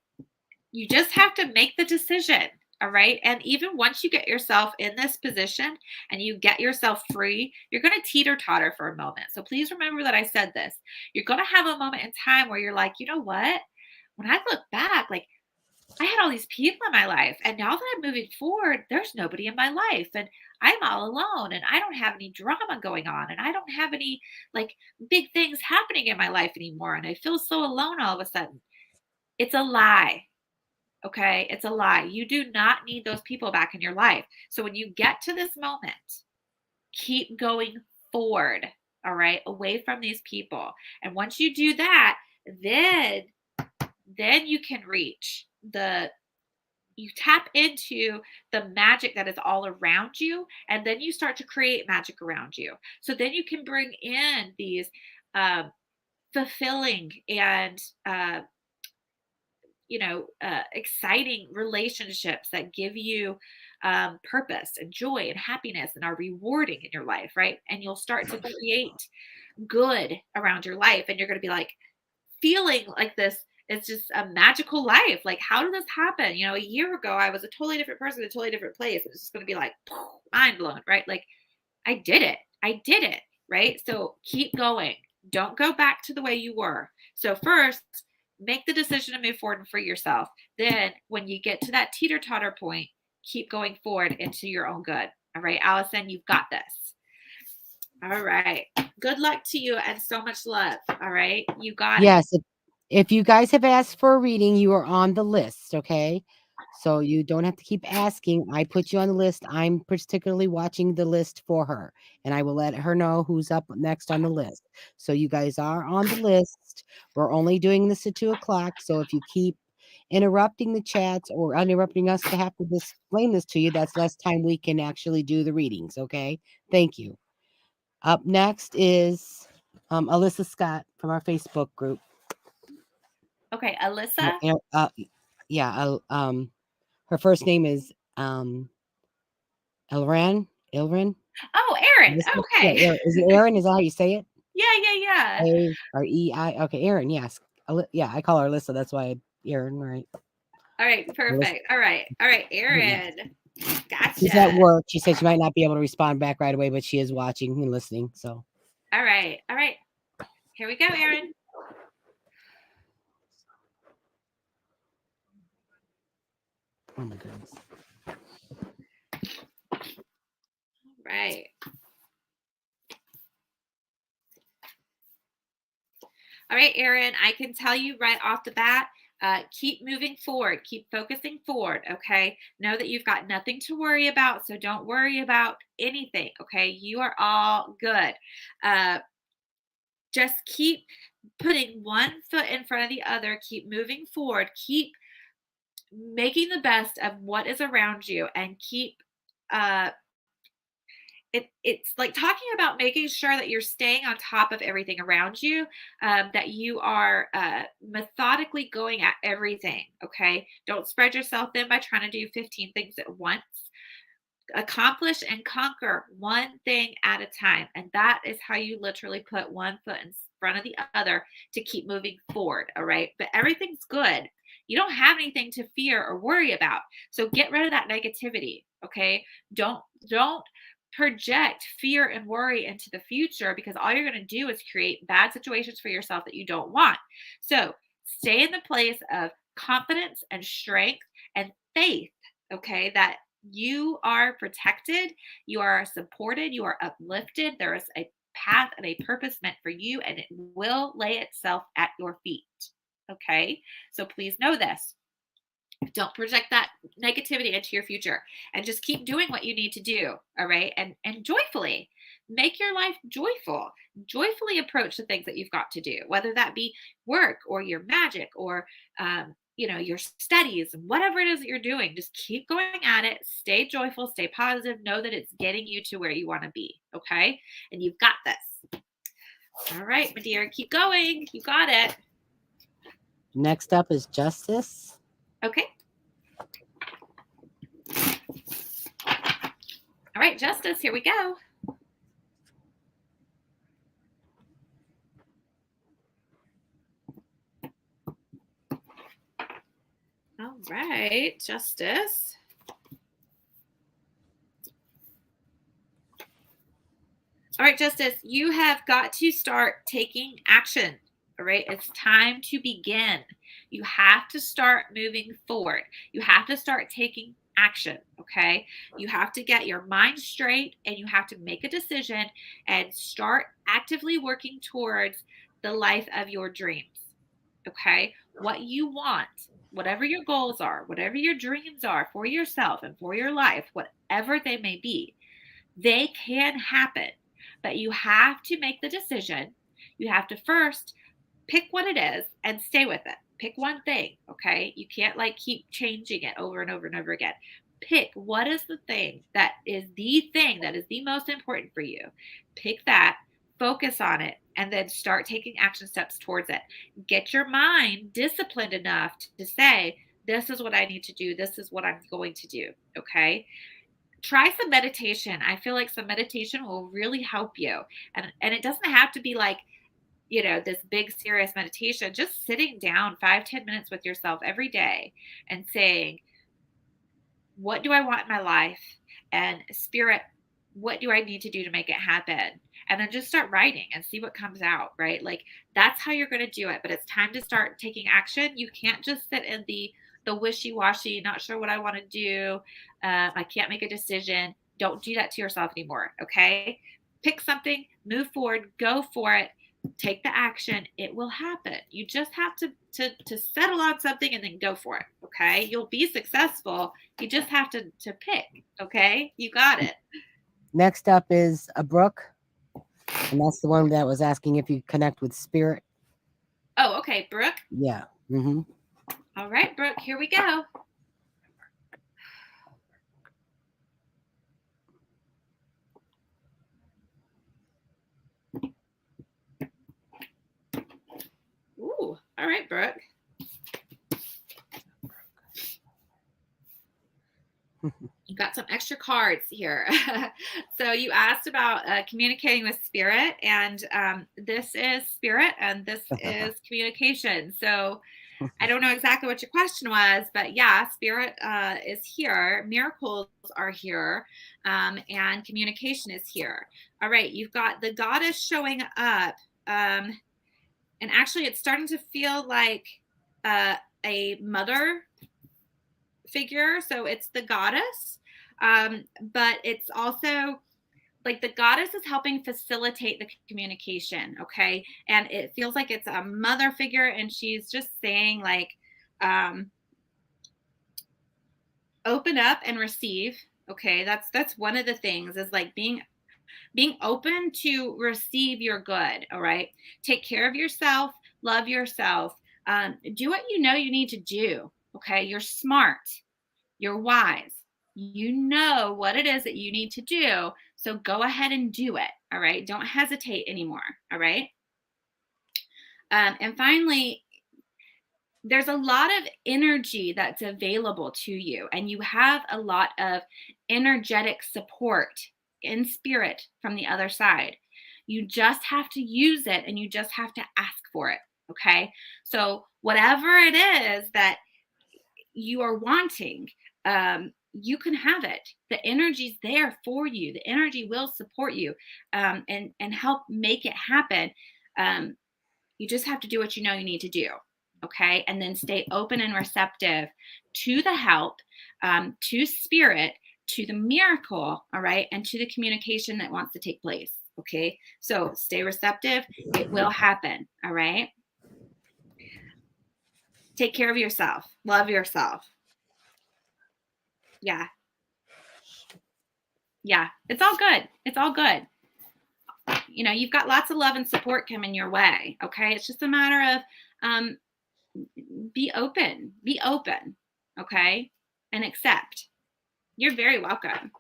you just have to make the decision. All right. And even once you get yourself in this position and you get yourself free, you're going to teeter totter for a moment. So please remember that I said this. You're going to have a moment in time where you're like, you know what? When I look back, like, I had all these people in my life, and now that I'm moving forward, there's nobody in my life, and I'm all alone, and I don't have any drama going on, and I don't have any like big things happening in my life anymore. And I feel so alone all of a sudden. It's a lie. Okay. It's a lie. You do not need those people back in your life. So when you get to this moment, keep going forward. All right. Away from these people. And once you do that, then you can reach you tap into the magic that is all around you, and then you start to create magic around you. So then you can bring in these um, fulfilling and exciting relationships that give you purpose and joy and happiness and are rewarding in your life, right? And you'll start to create good around your life, and you're going to be like feeling like this. It's just a magical life. Like, how did this happen? A year ago, I was a totally different person, a totally different place. It's just going to be like mind blown, right? Like, I did it. I did it, right? So keep going. Don't go back to the way you were. So first, make the decision to move forward and free yourself. Then when you get to that teeter totter point, keep going forward into your own good. All right, Allison, you've got this. All right. Good luck to you and so much love. All right. You got it. Yes. If you guys have asked for a reading, you are on the list. Okay. So you don't have to keep asking. I put you on the list. I'm particularly watching the list for her, and I will let her know who's up next on the list. So you guys are on the list. We're only doing this at 2:00. So if you keep interrupting the chats or interrupting us to have to explain this to you, that's less time we can actually do the readings. Okay. Thank you. Up next is Alyssa Scott from our Facebook group. Okay, Alyssa. Yeah, her first name is Ilran. Oh, Aaron. Okay. Yeah, is it Aaron? Is that how you say it? Yeah. A-R-E-I. Okay, Aaron. Yes. Yeah, I call her Alyssa. That's why Aaron. Right. All right. Perfect. All right, Aaron. Gotcha. She's at work. She said she might not be able to respond back right away, but she is watching and listening. So. All right. Here we go, Aaron. Oh my goodness. Right. All right, Aaron, I can tell you right off the bat, Keep moving forward, keep focusing forward. Okay. Know that you've got nothing to worry about. So don't worry about anything. Okay. You are all good. Uh, just keep putting one foot in front of the other, keep moving forward, keep making the best of what is around you, and keep uh it's like talking about making sure that you're staying on top of everything around you, that you are methodically going at everything. Okay, don't spread yourself thin by trying to do 15 things at once. Accomplish and conquer one thing at a time, and that is how you literally put one foot in front of the other to keep moving forward. All right, but everything's good. You don't have anything to fear or worry about, so get rid of that negativity. Okay, don't project fear and worry into the future, because all you're going to do is create bad situations for yourself that you don't want. So stay in the place of confidence and strength and faith. Okay, that you are protected, you are supported, you are uplifted. There is a path and a purpose meant for you, and it will lay itself at your feet. Okay, so please know this. Don't project that negativity into your future, and just keep doing what you need to do. All right, and joyfully make your life joyful. Joyfully approach the things that you've got to do, whether that be work or your magic or your studies, whatever it is that you're doing. Just keep going at it. Stay joyful, stay positive. Know that it's getting you to where you want to be. Okay, and you've got this. All right, my dear, keep going. You got it. Next up is Justice. Okay. All right, Justice, here we go. All right, Justice. All right, Justice, you have got to start taking action. All right, it's time to begin. You have to start moving forward. You have to start taking action. Okay, you have to get your mind straight, and you have to make a decision and start actively working towards the life of your dreams. Okay, what you want, whatever your goals are, whatever your dreams are for yourself and for your life, whatever they may be, they can happen, but you have to make the decision. You have to first pick what it is and stay with it. Pick one thing, okay? You can't like keep changing it over and over and over again. Pick what is the thing that is the most important for you. Pick that, focus on it, and then start taking action steps towards it. Get your mind disciplined enough to say, this is what I need to do. This is what I'm going to do, okay? Try some meditation. I feel like some meditation will really help you. And it doesn't have to be like, this big serious meditation. Just sitting down 5-10 minutes with yourself every day and saying, what do I want in my life? And spirit, what do I need to do to make it happen? And then just start writing and see what comes out, right? Like that's how you're going to do it. But it's time to start taking action. You can't just sit in the wishy-washy, not sure what I want to do. I can't make a decision. Don't do that to yourself anymore. Okay. Pick something, move forward, go for it, take the action. It will happen. You just have to settle on something and then go for it. Okay. You'll be successful. You just have to pick. Okay. You got it. Next up is a Brooke, and that's the one that was asking if you connect with spirit. Oh, okay, Brooke. Yeah. Mm-hmm. All right, Brooke, here we go. Ooh, all right, Brooke. You got some extra cards here. So you asked about communicating with spirit, and this is spirit, and this is communication. So I don't know exactly what your question was, but yeah, spirit is here. Miracles are here, and communication is here. All right, you've got the goddess showing up, and actually, it's starting to feel like a mother figure. So it's the goddess, but it's also like the goddess is helping facilitate the communication. Okay, and it feels like it's a mother figure, and she's just saying like, Um, open up and receive. Okay, that's one of the things is like being open to receive your good. All right, take care of yourself, love yourself, do what you know you need to do. Okay, you're smart, you're wise, you know what it is that you need to do, so go ahead and do it. All right, don't hesitate anymore. All right. And finally, there's a lot of energy that's available to you, and you have a lot of energetic support in spirit from the other side. You just have to use it, and you just have to ask for it. Okay, so whatever it is that you are wanting, you can have it. The energy's there for you. The energy will support you, and help make it happen. um, you just have to do what you know you need to do. Okay. And then stay open and receptive to the help, to spirit, to the miracle. All right. And to the communication that wants to take place. Okay. So stay receptive. It will happen. All right. Take care of yourself. Love yourself. Yeah. Yeah. It's all good. It's all good. You've got lots of love and support coming your way. Okay. It's just a matter of, um, be open, okay, and accept. You're very welcome.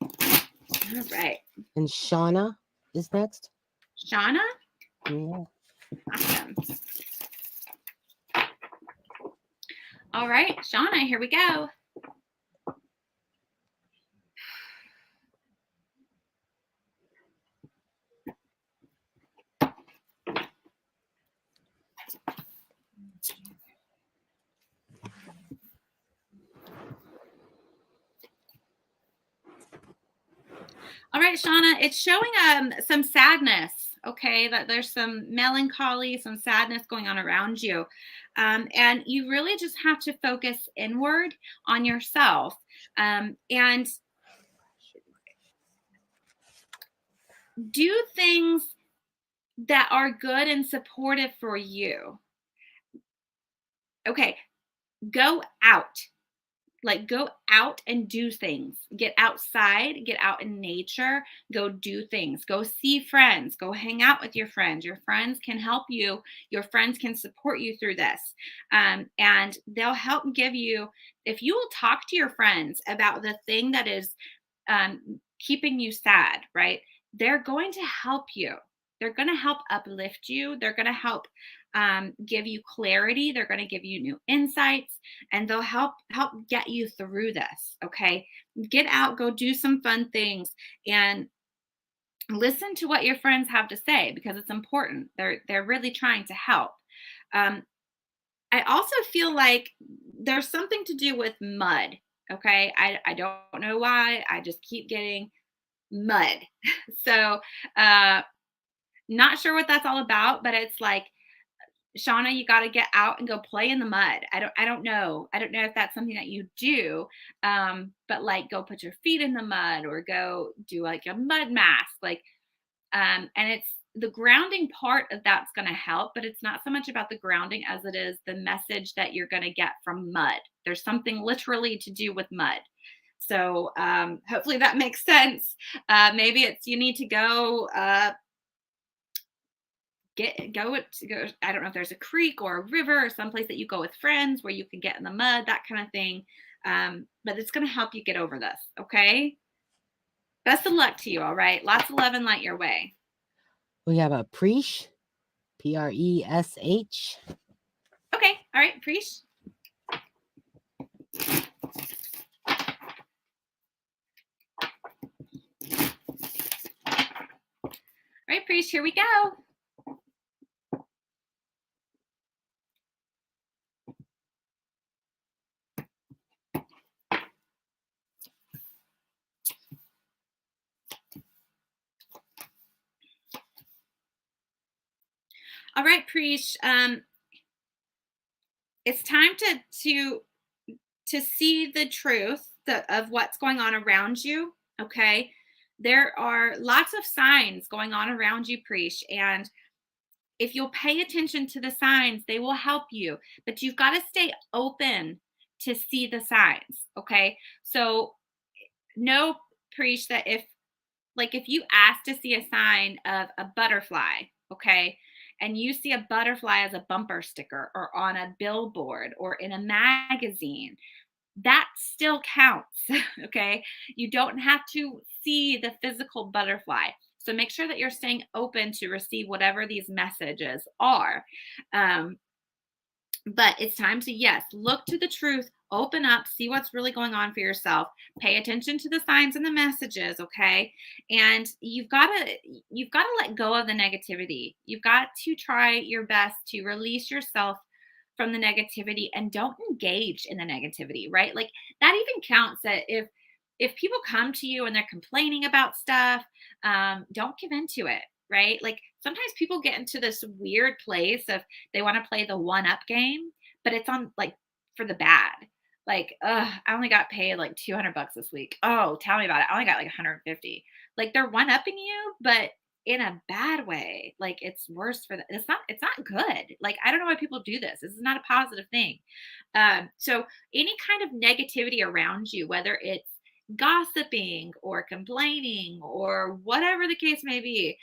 All right. And Shauna is next. Shauna? Yeah. Awesome. All right, Shauna, here we go. All right, Shauna, it's showing some sadness. Okay, that there's some melancholy, some sadness going on around you, and you really just have to focus inward on yourself, and do things that are good and supportive for you. Okay, go out. Like, go out and do things. Get outside, get out in nature, go do things. Go see friends, go hang out with your friends. Your friends can help you. Your friends can support you through this. And they'll help give you, if you will talk to your friends about the thing that is keeping you sad, right? They're going to help you. They're going to help uplift you. They're going to help give you clarity. They're going to give you new insights, and they'll help get you through this. Okay, get out, go do some fun things, and listen to what your friends have to say because it's important. They're really trying to help. Um, I also feel like there's something to do with mud. Okay, I don't know why. I just keep getting mud. So, uh, not sure what that's all about, but it's like, Shauna, you got to get out and go play in the mud. I don't know. I don't know if that's something that you do. But like go put your feet in the mud or go do like a mud mask. Like, and it's the grounding part of that's going to help, but it's not so much about the grounding as it is the message that you're going to get from mud. There's something literally to do with mud. So hopefully that makes sense. Maybe it's you need to go go. I don't know if there's a creek or a river or someplace that you go with friends where you can get in the mud, that kind of thing. But it's going to help you get over this. Okay. Best of luck to you. All right. Lots of love and light your way. We have a Presh, Presh. Okay. All right. Preach. All right, Preach. Here we go. All right, Preach. It's time to see the truth of what's going on around you. Okay. There are lots of signs going on around you, Preach, and if you'll pay attention to the signs, they will help you, but you've got to stay open to see the signs. Okay. So, no, preach that if you ask to see a sign of a butterfly, okay, and you see a butterfly as a bumper sticker or on a billboard or in a magazine, that still counts. Okay. You don't have to see the physical butterfly. So make sure that you're staying open to receive whatever these messages are. Um, but it's time to, yes, look to the truth, open up, see what's really going on for yourself, pay attention to the signs and the messages, okay? And you've got to let go of the negativity. You've got to try your best to release yourself from the negativity and don't engage in the negativity, right? Like that even counts that if people come to you and they're complaining about stuff, don't give into it, right? Like sometimes people get into this weird place of they want to play the one up game, but it's on like for the bad. Like, I only got paid like $200 this week. Oh, tell me about it. I only got like 150. Like they're one upping you, but in a bad way. Like it's worse for them. It's not good. Like I don't know why people do this. This is not a positive thing. So any kind of negativity around you, whether it's gossiping or complaining or whatever the case may be,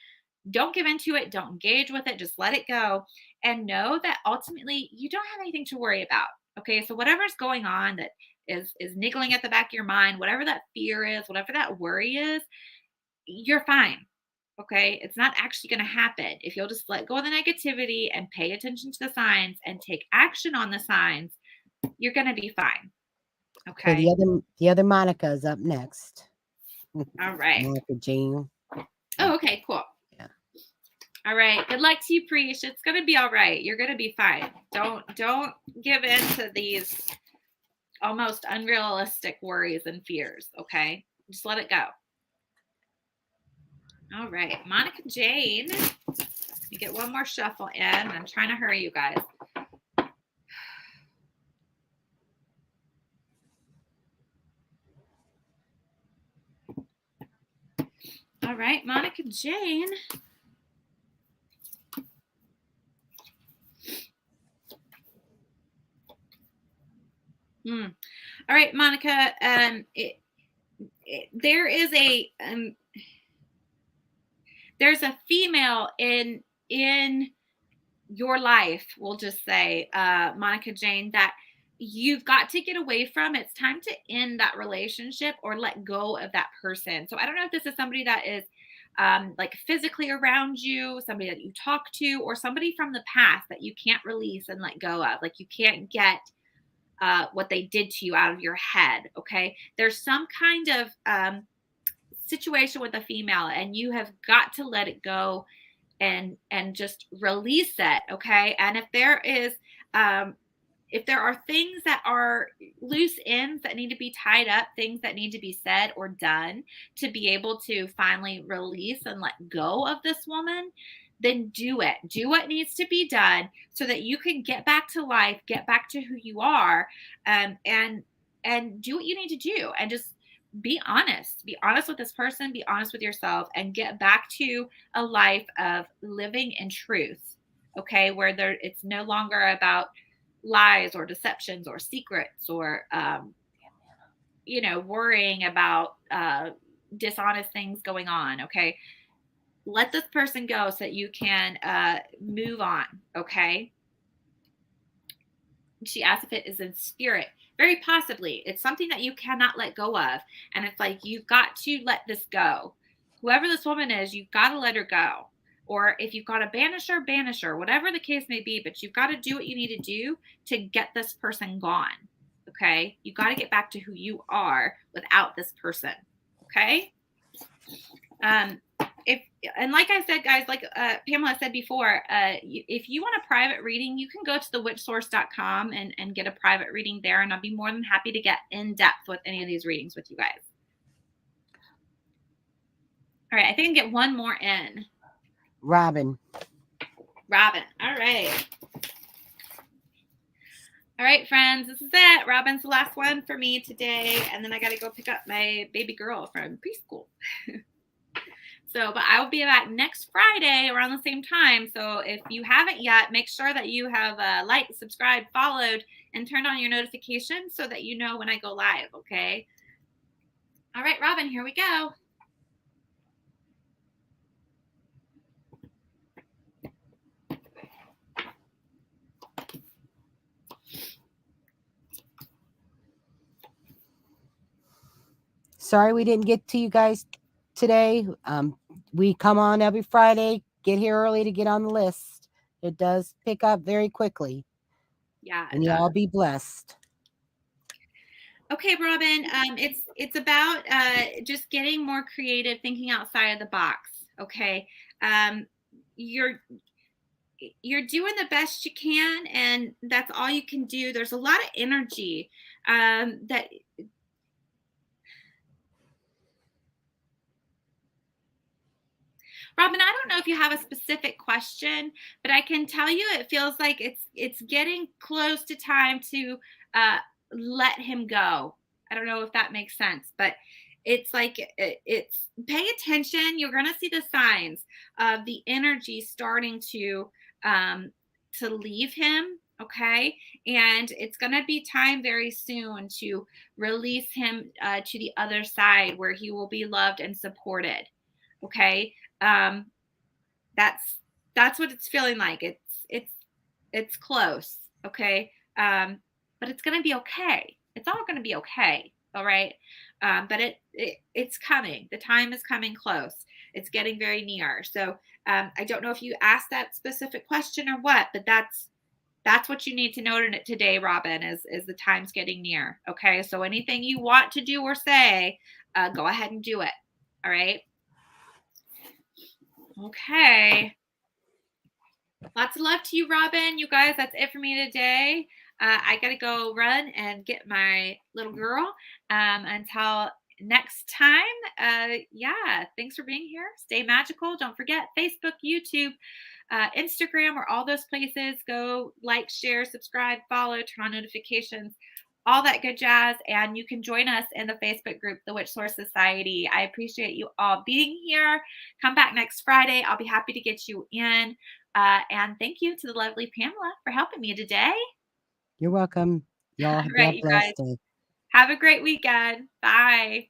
don't give into it, don't engage with it, just let it go and know that ultimately you don't have anything to worry about. Okay? So whatever's going on that is niggling at the back of your mind, whatever that fear is, whatever that worry is, you're fine. Okay? It's not actually going to happen. If you'll just let go of the negativity and pay attention to the signs and take action on the signs, you're going to be fine. Okay, Okay? the other Monica is up next. All right. Monica Jane. Oh, okay, cool. Yeah. All right. Good luck to you, Preach. It's gonna be all right. You're gonna be fine. Don't give in to these almost unrealistic worries and fears. Okay. Just let it go. All right. Monica Jane. Let me get one more shuffle in. I'm trying to hurry, you guys. All right, Monica Jane. All right, Monica. There is there's a female in your life, we'll just say, Monica Jane, that you've got to get away from. It's time to end that relationship or let go of that person. So I don't know if this is somebody that is like physically around you, somebody that you talk to, or somebody from the past that you can't release and let go of. Like you can't get what they did to you out of your head. Okay. There's some kind of situation with a female, and you have got to let it go and just release it. Okay. And if there are things that are loose ends that need to be tied up, things that need to be said or done to be able to finally release and let go of this woman, then do it. Do what needs to be done so that you can get back to life, get back to who you are, and do what you need to do, and just be honest. Be honest with this person. Be honest with yourself, and get back to a life of living in truth. Okay, where it's no longer about lies or deceptions or secrets or worrying about dishonest things going on. Okay, let this person go so that you can move on. Okay. She asked if it is in spirit. Very possibly. It's something that you cannot let go of. And it's like, you've got to let this go. Whoever this woman is, you've got to let her go. Or if you've got to banish her, whatever the case may be, but you've got to do what you need to do to get this person gone. Okay. You got to get back to who you are without this person. Okay. And like I said, guys, like Pamela said before, if you want a private reading, you can go to thewitchsource.com and get a private reading there. And I'll be more than happy to get in depth with any of these readings with you guys. All right. I think I can get one more in. Robin. All right. All right, friends, this is it. Robin's the last one for me today. And then I got to go pick up my baby girl from preschool. So, but I will be back next Friday around the same time. So if you haven't yet, make sure that you have liked, subscribed, followed, and turned on your notifications so that you know when I go live. Okay. All right, Robin, here we go. Sorry we didn't get to you guys today. We come on every Friday, get here early to get on the list. It does pick up very quickly. Yeah, And it does. y'all be blessed. Okay, Robin. It's about just getting more creative, thinking outside of the box. Okay. You're doing the best you can, and that's all you can do. There's a lot of energy that Robin, I don't know if you have a specific question, but I can tell you it feels like it's getting close to time to uh, let him go. I don't know if that makes sense, but it's like it's pay attention. You're gonna see the signs of the energy starting um, to leave him. Okay, and it's gonna be time very soon to release him to the other side where he will be loved and supported. Okay, um, that's that's what it's feeling like. It's close, okay? But it's gonna be okay. It's all gonna be okay. All right. But it's coming. The time is coming close. It's getting very near. So I don't know if you asked that specific question or what, but that's what you need to know today, Robin, is the time's getting near. Okay. So anything you want to do or say, go ahead and do it. All right. Okay. Lots of love to you, Robin. You guys, that's it for me today. I got to go run and get my little girl. Until next time, yeah, thanks for being here. Stay magical. Don't forget Facebook, YouTube, Instagram, or all those places. Go like, share, subscribe, follow, turn on notifications, all that good jazz. And you can join us in the Facebook group, The Witch Source Society. I appreciate you all being here. Come back next Friday. I'll be happy to get you in. And thank you to the lovely Pamela for helping me today. You're welcome. Y'all All have right, a you guys, blessed day. have a great weekend. Bye.